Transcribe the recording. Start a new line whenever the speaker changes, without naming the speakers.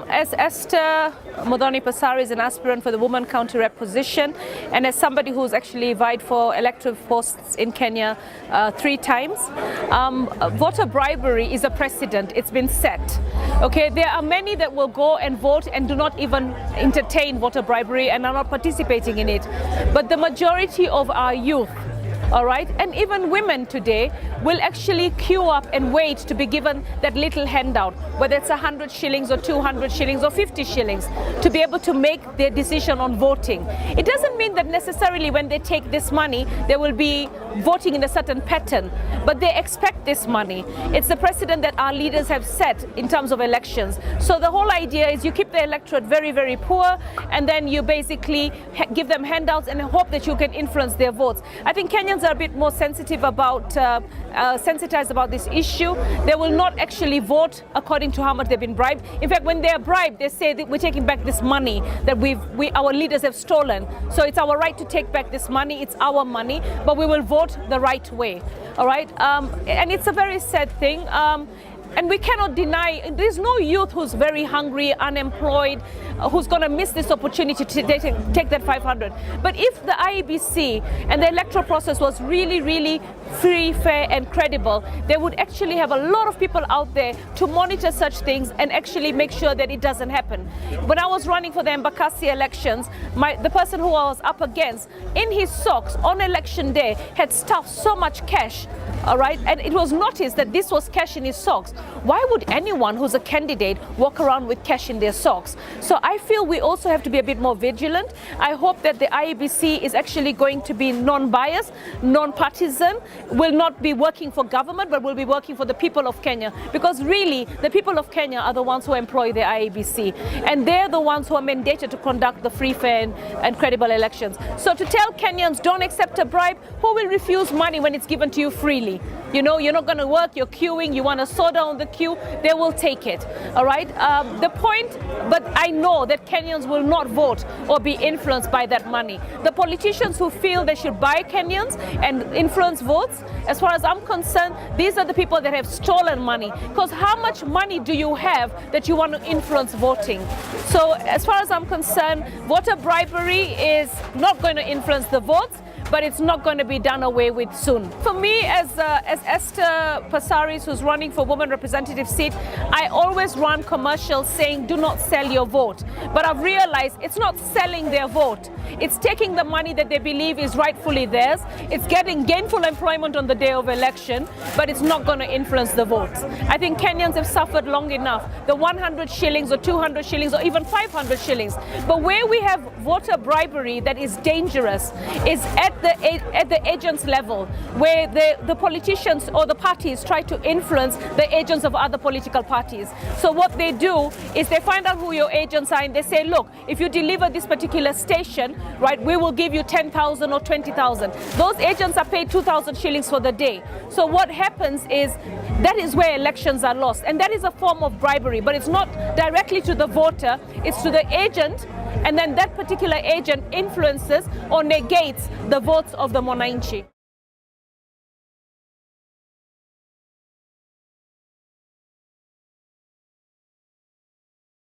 As Esther Passaris, an aspirant for the Women County Rep position, and as somebody who's actually vied for elective posts in Kenya 3 times, voter bribery is a precedent. It's been set. Okay, there are many that will go and vote and do not even entertain voter bribery and are not participating in it. But the majority of our youth, all right, and even women today will actually queue up and wait to be given that little handout, whether it's 100 shillings or 200 shillings or 50 shillings, to be able to make their decision on voting. It doesn't mean that necessarily when they take this money, they will be voting in a certain pattern, but they expect this money. It's the precedent that our leaders have set in terms of elections. So the whole idea is you keep the electorate very, very poor, and then you basically give them handouts and hope that you can influence their votes. I think Kenyans are a bit more sensitive about, sensitized about this issue. They will not actually vote according to how much they've been bribed. In fact, when they are bribed, they say that we're taking back this money that our leaders have stolen. So it's our right to take back this money. It's our money, but we will vote the right way. All right, and it's a very sad thing. And we cannot deny, there's no youth who's very hungry, unemployed, who's going to miss this opportunity to take that 500. But if the IEBC and the electoral process was really, really free, fair and credible, they would actually have a lot of people out there to monitor such things and actually make sure that it doesn't happen. When I was running for the Embakasi elections, the person who I was up against, in his socks on election day, had stuffed so much cash. All right, and it was noticed that this was cash in his socks. Why would anyone who's a candidate walk around with cash in their socks? So I feel we also have to be a bit more vigilant. I hope that the IEBC is actually going to be non-biased, non-partisan, will not be working for government, but will be working for the people of Kenya. Because really, the people of Kenya are the ones who employ the IEBC. And they're the ones who are mandated to conduct the free, fair and credible elections. So to tell Kenyans, don't accept a bribe, who will refuse money when it's given to you freely? You know, you're not going to work, you're queuing, you want a soda on the queue, they will take it. All right. The point, but I know that Kenyans will not vote or be influenced by that money. The politicians who feel they should buy Kenyans and influence votes, as far as I'm concerned, these are the people that have stolen money. Because how much money do you have that you want to influence voting? So as far as I'm concerned, voter bribery is not going to influence the votes, but it's not going to be done away with soon. For me, as Esther Passaris, who's running for woman representative seat, I always run commercials saying, do not sell your vote. But I've realized it's not selling their vote. It's taking the money that they believe is rightfully theirs. It's getting gainful employment on the day of election, but it's not going to influence the votes. I think Kenyans have suffered long enough. The 100 shillings or 200 shillings or even 500 shillings. But where we have voter bribery that is dangerous is at the agents level, where the politicians or the parties try to influence the agents of other political parties. So what they do is they find out who your agents are and they say, look, if you deliver this particular station, right, we will give you 10,000 or 20,000. Those agents are paid 2,000 shillings for the day. So what happens is that is where elections are lost. And that is a form of bribery, but it's not directly to the voter, it's to the agent, and then that particular agent influences or negates the votes of the Mwananchi.